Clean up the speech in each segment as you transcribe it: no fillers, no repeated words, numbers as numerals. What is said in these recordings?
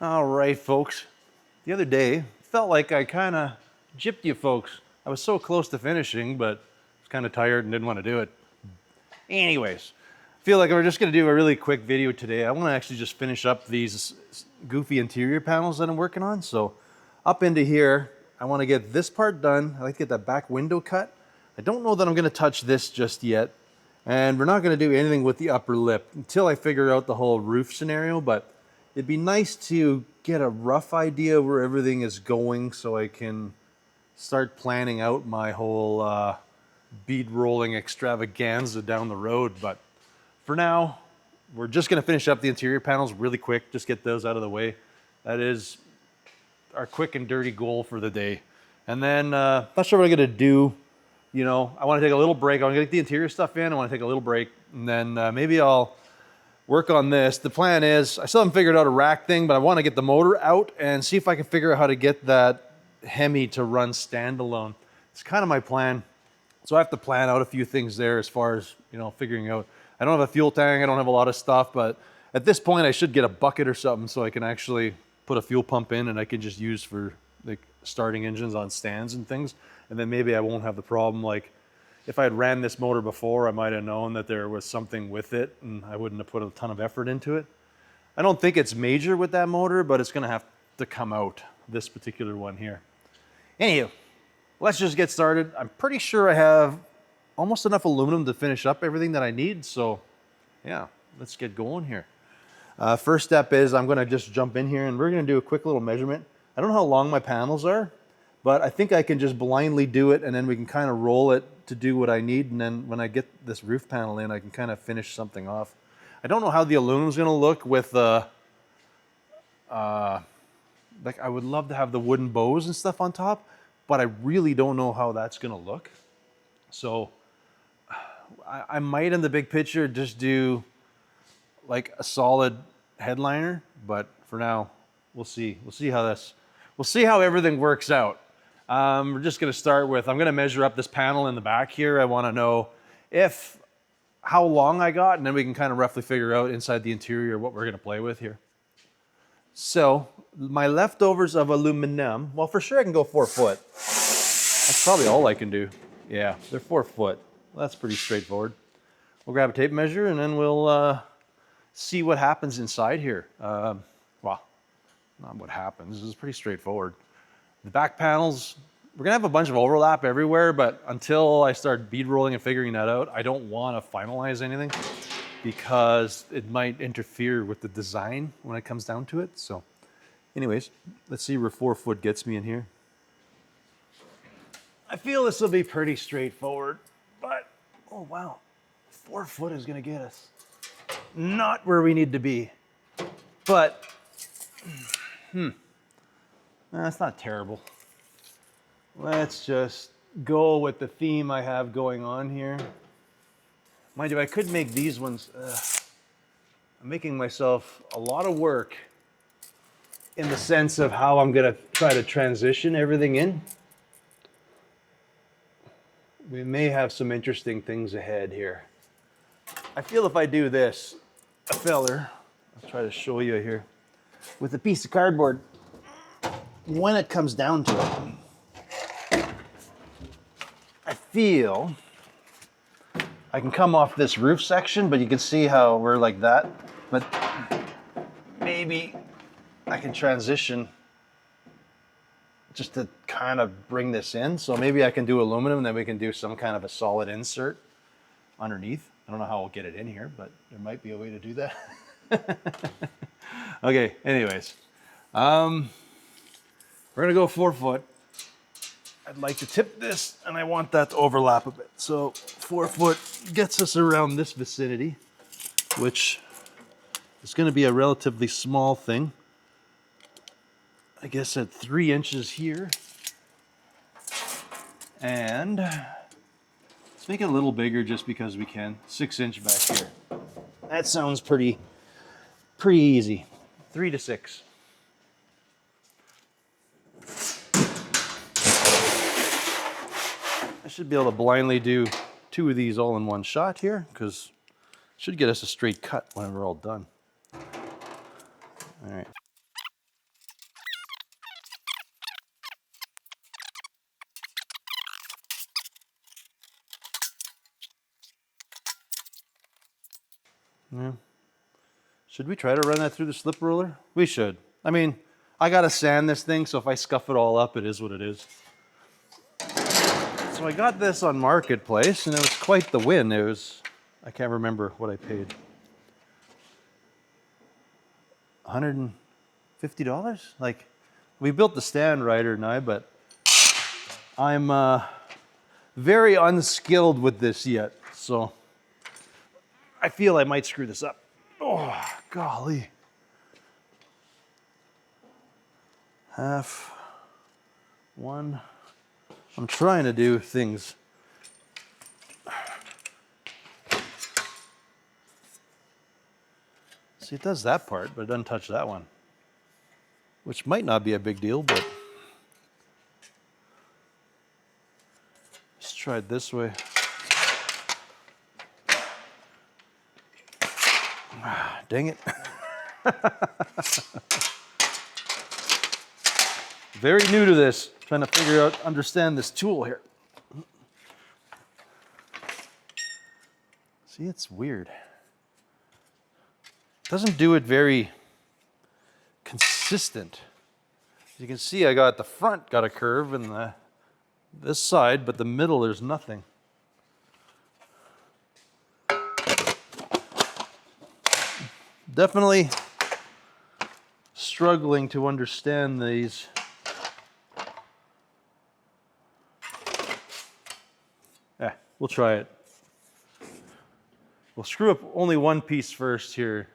All right, folks. The other day, felt like I kind of gypped you folks. I was so close to finishing, but I was kind of tired and didn't want to do it. Anyways, I feel like we're just going to do a really quick video today. I want to actually just finish up these goofy interior panels that I'm working on. So up into here, I want to get this part done. I like to get that back window cut. I don't know that I'm going to touch this just yet. And we're not going to do anything with the upper lip until I figure out the whole roof scenario, but it'd be nice to get a rough idea where everything is going so I can start planning out my whole bead rolling extravaganza down the road. But for now, we're just going to finish up the interior panels really quick, just get those out of the way. That is our quick and dirty goal for the day. And then, not sure what I'm going to do. You know, I want to take a little break. I want to get the interior stuff in. I want to take a little break, and then maybe I'll work on this. The plan is, I still haven't figured out a rack thing, but I want to get the motor out and see if I can figure out how to get that Hemi to run standalone. It's kind of my plan. So I have to plan out a few things there as far as, you know, figuring out. I don't have a fuel tank. I don't have a lot of stuff, but at this point I should get a bucket or something so I can actually put a fuel pump in and I can just use for like starting engines on stands and things. And then maybe I won't have the problem. Like if I had ran this motor before, I might have known that there was something with it and I wouldn't have put a ton of effort into it. I don't think it's major with that motor, but it's going to have to come out, this particular one here. Anywho, let's just get started. I'm pretty sure I have almost enough aluminum to finish up everything that I need. So yeah, let's get going here. First step is I'm going to just jump in here and we're going to do a quick little measurement. I don't know how long my panels are, but I think I can just blindly do it and then we can kind of roll it to do what I need. And then when I get this roof panel in, I can kind of finish something off. I don't know how the aluminum is going to look with like I would love to have the wooden bows and stuff on top, but I really don't know how that's going to look. So I might in the big picture just do like a solid headliner, but for now, we'll see. We'll see how everything works out. We're just going to start with, I'm going to measure up this panel in the back here. I want to know how long I got, and then we can kind of roughly figure out inside the interior what we're going to play with here. So my leftovers of aluminum, well, for sure I can go 4 foot. That's probably all I can do. Yeah, they're 4 foot. Well, that's pretty straightforward. We'll grab a tape measure and then we'll see what happens inside here. Well, not what happens. This is pretty straightforward. The back panels, we're gonna have a bunch of overlap everywhere, but until I start bead rolling and figuring that out, I don't want to finalize anything because it might interfere with the design when it comes down to it. So anyways, let's see where 4 foot gets me in here. I feel this will be pretty straightforward, but oh wow, 4 foot is gonna get us not where we need to be, but that's not terrible. Let's just go with the theme I have going on here. Mind you, I could make these ones, I'm making myself a lot of work in the sense of how I'm gonna try to transition everything in. We may have some interesting things ahead here. I feel if I do this, a feller, I'll try to show you here, with a piece of cardboard, when it comes down to it, I feel I can come off this roof section, but you can see how we're like that, but maybe I can transition just to kind of bring this in. So maybe I can do aluminum and then we can do some kind of a solid insert underneath. I don't know how I'll get it in here, but there might be a way to do that. Okay, anyways. We're gonna go 4 foot. I'd like to tip this and I want that to overlap a bit. So 4 foot gets us around this vicinity, which is gonna be a relatively small thing. I guess at 3 inches here. And let's make it a little bigger just because we can. 6 inch back here. That sounds pretty easy. 3 to 6. I should be able to blindly do 2 of these all in one shot here because it should get us a straight cut when we're all done. All right. Yeah. Should we try to run that through the slip roller? We should. I mean, I gotta sand this thing, so if I scuff it all up, it is what it is. So I got this on Marketplace, and it was quite the win. It was, I can't remember what I paid. $150? Like, we built the stand, Ryder and I, but I'm very unskilled with this yet, so I feel I might screw this up. Oh, golly. Half, one. I'm trying to do things. See, it does that part, but it doesn't touch that one, which might not be a big deal, but let's try it this way. Dang it. Very new to this, trying to figure out, understand this tool here. See, it's weird. It doesn't do it very consistent. As you can see, I got the front got a curve and this side, but the middle there's nothing. Definitely struggling to understand these. We'll try it. We'll screw up only one piece first here.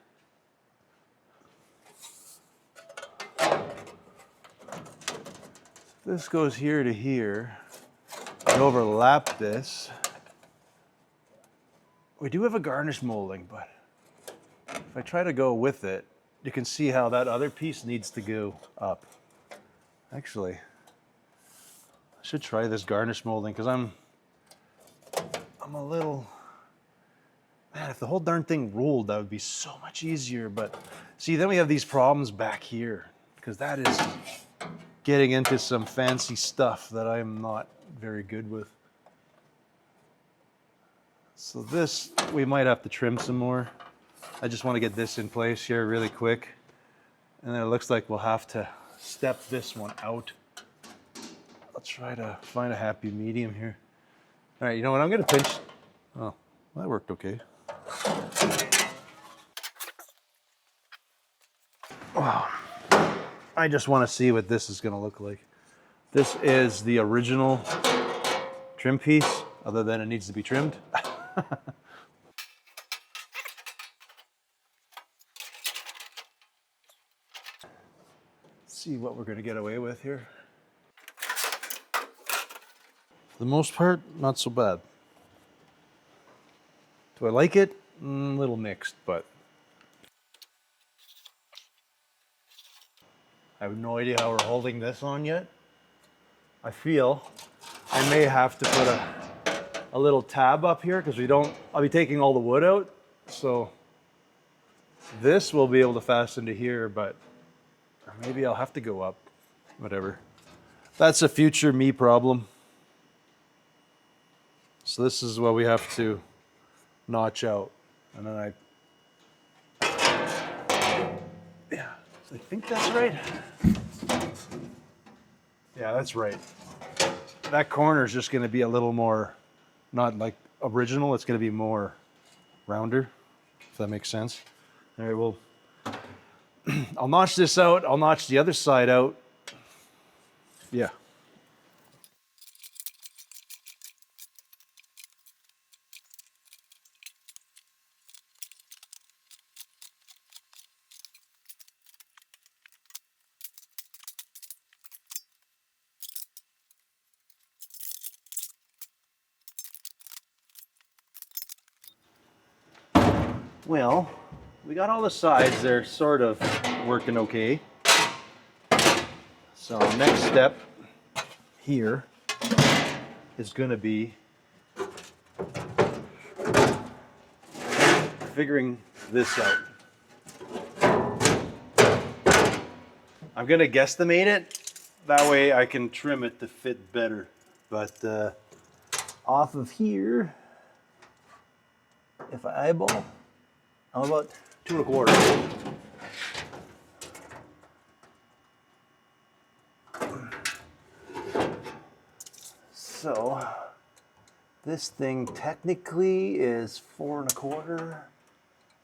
This goes here to here. And overlap this. We do have a garnish molding, but if I try to go with it, you can see how that other piece needs to go up. Actually, I should try this garnish molding because I'm a little, man, if the whole darn thing rolled, that would be so much easier. But see, then we have these problems back here because that is getting into some fancy stuff that I'm not very good with. So this, we might have to trim some more. I just want to get this in place here really quick. And then it looks like we'll have to step this one out. I'll try to find a happy medium here. All right, you know what, I'm gonna pinch. Oh, that worked okay. Oh, I just wanna see what this is gonna look like. This is the original trim piece, other than it needs to be trimmed. See what we're gonna get away with here. For the most part, not so bad. Do I like it? A little mixed, but I have no idea how we're holding this on yet. I feel I may have to put a little tab up here because I'll be taking all the wood out. So this will be able to fasten to here, but or maybe I'll have to go up, whatever. That's a future me problem. So this is what we have to notch out. And then yeah, so I think that's right. Yeah, that's right. That corner is just gonna be a little more, not like original, it's gonna be more rounder, if that makes sense. All right, well, I'll notch this out, I'll notch the other side out. Yeah. Well, we got all the sides, they're sort of working okay. So next step here is going to be figuring this out. I'm going to guesstimate it, that way I can trim it to fit better. But off of here, if I eyeball, How about 2 1/4? So this thing technically is 4 1/4,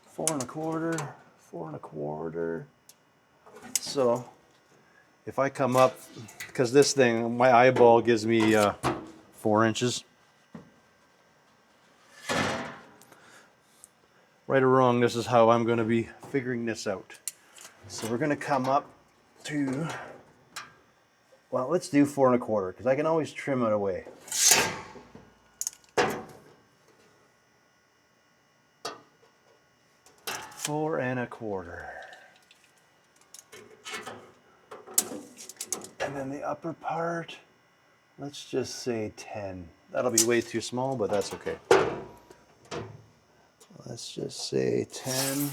4 1/4, 4 1/4. So if I come up, because this thing, my eyeball gives me 4 inches. Right or wrong, this is how I'm going to be figuring this out. So we're going to come up to, well, let's do 4 1/4 because I can always trim it away. 4 1/4. And then the upper part, let's just say 10. That'll be way too small, but that's okay. Let's just say 10.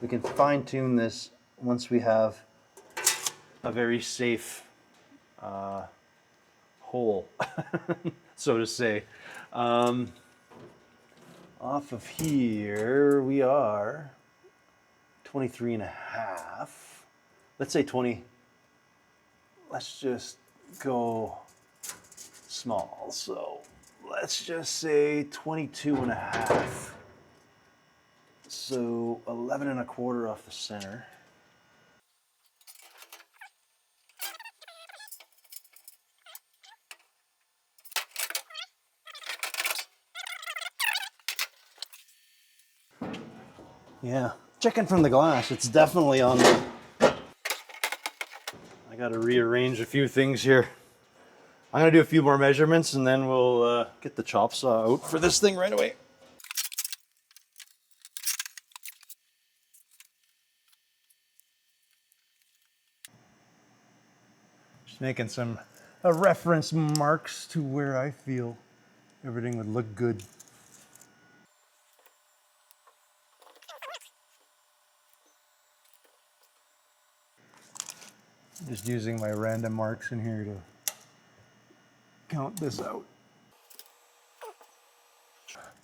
We can fine tune this once we have a very safe hole, so to say. Off of here, we are 23 1/2. Let's say 20. Let's just go small. So let's just say 22 1/2. So 11 1/4 off the center. Yeah, checking from the glass, it's definitely on the... I gotta rearrange a few things here. I'm gonna do a few more measurements and then we'll get the chop saw out for this thing right away. Just making some reference marks to where I feel everything would look good. Just using my random marks in here to count this out.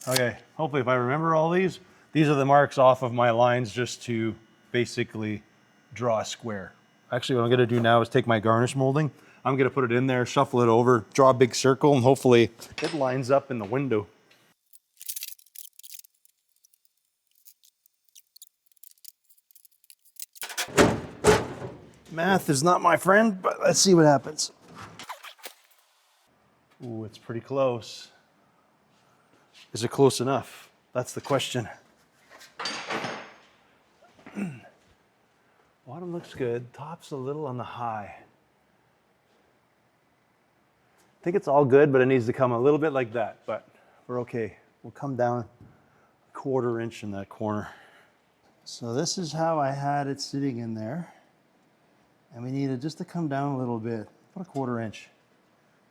Okay, hopefully if I remember all these are the marks off of my lines just to basically draw a square. Actually, what I'm gonna do now is take my garnish molding, I'm gonna put it in there, shuffle it over, draw a big circle, and hopefully it lines up in the window. Math is not my friend, but let's see what happens. Ooh, it's pretty close. Is it close enough? That's the question. Bottom looks good, top's a little on the high. I think it's all good, but it needs to come a little bit like that, but we're okay. We'll come down 1/4 inch in that corner. So this is how I had it sitting in there. And we need it just to come down a little bit, about 1/4 inch.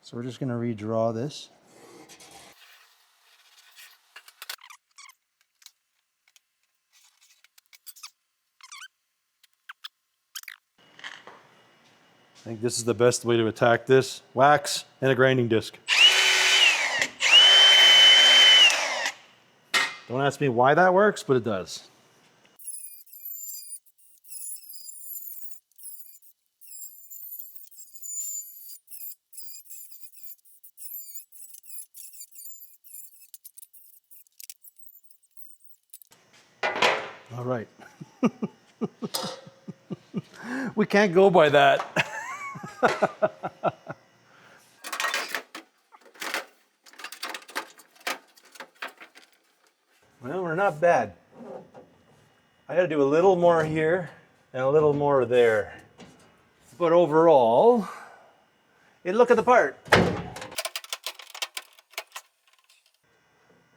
So we're just gonna redraw this. I think this is the best way to attack this. Wax and a grinding disc. Don't ask me why that works, but it does. All right. We can't go by that. Well, we're not bad. I gotta do a little more here and a little more there. But overall, look at the part. I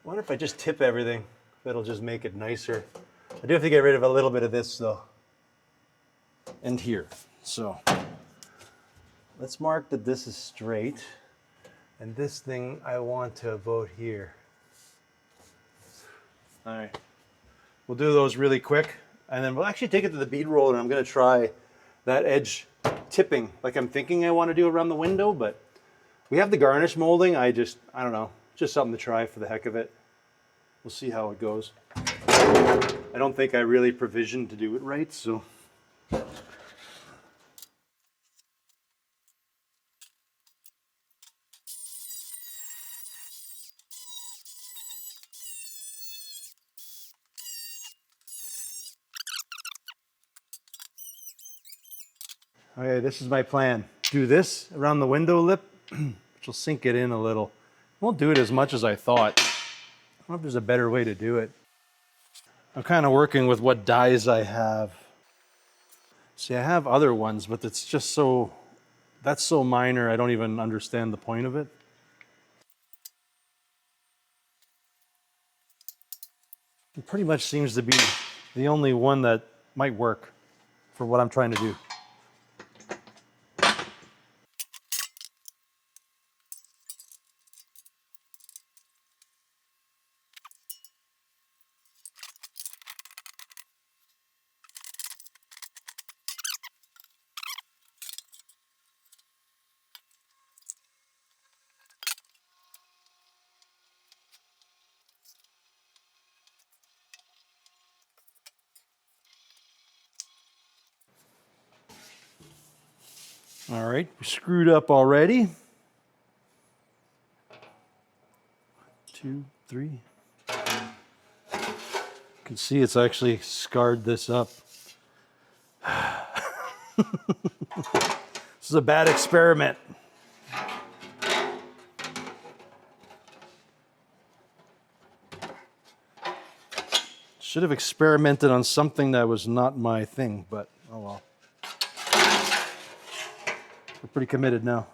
wonder if I just tip everything, that'll just make it nicer. I do have to get rid of a little bit of this though. And here. So let's mark that this is straight. And this thing I want to about here. All right. We'll do those really quick. And then we'll actually take it to the bead roller and I'm gonna try that edge tipping like I'm thinking I want to do around the window, but we have the garnish molding. I don't know, just something to try for the heck of it. We'll see how it goes. I don't think I really provisioned to do it right, so. Okay, this is my plan. Do this around the window lip, which will sink it in a little. Won't do it as much as I thought. I don't know if there's a better way to do it. I'm kind of working with what dies I have. See, I have other ones, but it's just so, that's so minor, I don't even understand the point of it. It pretty much seems to be the only one that might work for what I'm trying to do. All right, we screwed up already. 2, 3. You can see it's actually scarred this up. This is a bad experiment. Should have experimented on something that was not my thing, but oh well. We're pretty committed now.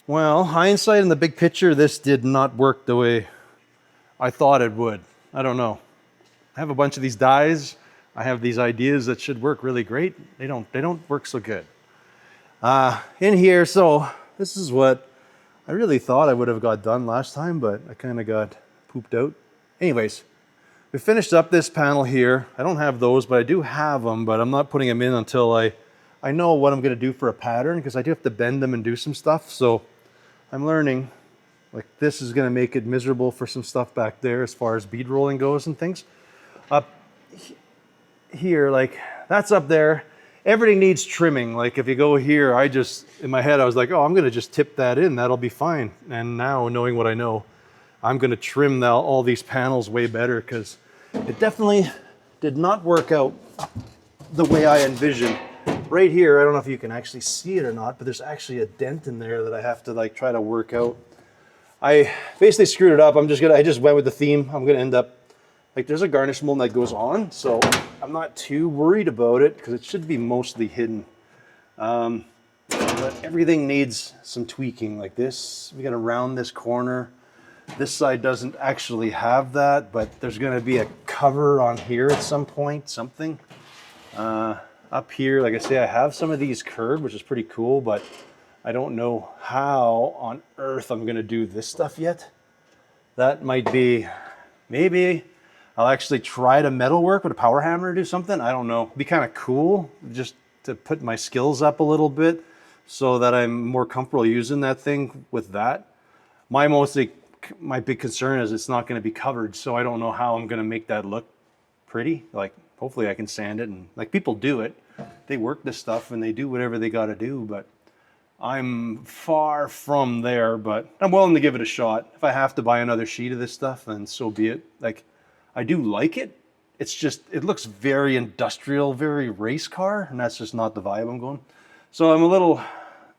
Well, hindsight in the big picture, this did not work the way I thought it would. I don't know. I have a bunch of these dies. I have these ideas that should work really great. They don't work so good. In here, so this is what I really thought I would have got done last time, but I kind of got pooped out. Anyways, we finished up this panel here. I don't have those, but I do have them, but I'm not putting them in until I know what I'm going to do for a pattern, because I do have to bend them and do some stuff. So I'm learning, like, this is going to make it miserable for some stuff back there as far as bead rolling goes and things. Up here, like, that's up there. Everything needs trimming. Like, if you go here, in my head, I was like, oh, I'm going to just tip that in. That'll be fine. And now, knowing what I know, I'm going to trim all these panels way better, because it definitely did not work out the way I envisioned. Right here, I don't know if you can actually see it or not, but there's actually a dent in there that I have to like try to work out. I basically screwed it up. I just went with the theme. I'm gonna end up, like, there's a garnish mold that goes on, so I'm not too worried about it because it should be mostly hidden. But everything needs some tweaking. Like this, we gotta round this corner. This side doesn't actually have that, but there's gonna be a cover on here at some point, something. Up here, like I say, I have some of these curved, which is pretty cool, but I don't know how on earth I'm gonna do this stuff yet. That might be, maybe I'll actually try to metalwork with a power hammer or do something. I don't know. It'd be kind of cool just to put my skills up a little bit so that I'm more comfortable using that thing with that. My big concern is it's not gonna be covered, so I don't know how I'm gonna make that look pretty. Like, hopefully I can sand it, and like, people do it. They work this stuff and they do whatever they got to do, but I'm far from there, but I'm willing to give it a shot. If I have to buy another sheet of this stuff, then so be it. Like, I do like it. It's just, it looks very industrial, very race car, and that's just not the vibe I'm going. So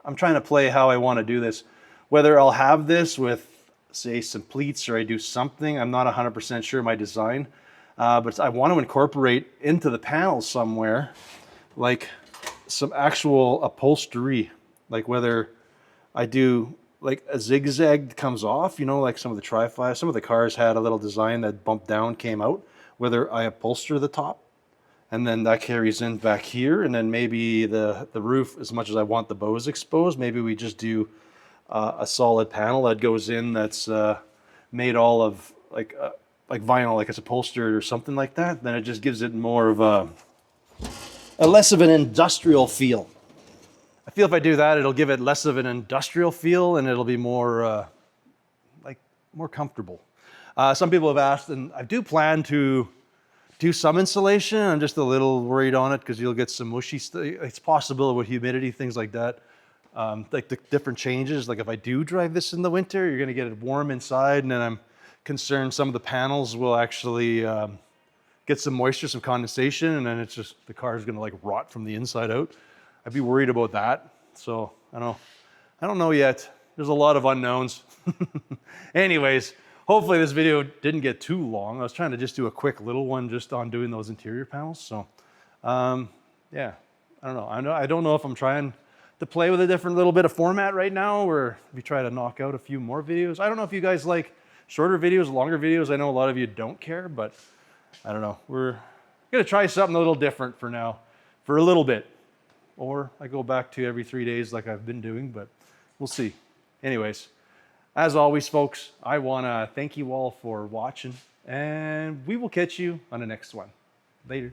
I'm trying to play how I want to do this. Whether I'll have this with, say, some pleats, or I do something, I'm not 100% sure my design. But I want to incorporate into the panels somewhere, like some actual upholstery, like whether I do like a zigzag comes off, you know, like some of the Tri-Fi, some of the cars had a little design that bumped down, came out, whether I upholster the top and then that carries in back here, and then maybe the roof, as much as I want the bows exposed, maybe we just do a solid panel that goes in that's made all of like vinyl, like it's upholstered or something like that. Then it just gives it more of a less of an industrial feel. I feel if I do that, it'll give it less of an industrial feel, and it'll be more like more comfortable. Some people have asked, and I do plan to do some insulation. I'm just a little worried on it because you'll get some mushy stuff. It's possible with humidity, things like that. Like the different changes, like if I do drive this in the winter, you're gonna get it warm inside, and then I'm concerned some of the panels will actually get some moisture, some condensation, and then it's just, the car is gonna like rot from the inside out. I'd be worried about that. So I don't know yet. There's a lot of unknowns. Anyways, hopefully this video didn't get too long. I was trying to just do a quick little one just on doing those interior panels. So yeah, I don't know. I don't know if I'm trying to play with a different little bit of format right now, or if we try to knock out a few more videos. I don't know if you guys like shorter videos, longer videos. I know a lot of you don't care, but I don't know. We're gonna try something a little different for now, for a little bit. Or I go back to every 3 days like I've been doing, but we'll see. Anyways, as always, folks, I wanna thank you all for watching, and we will catch you on the next one. Later.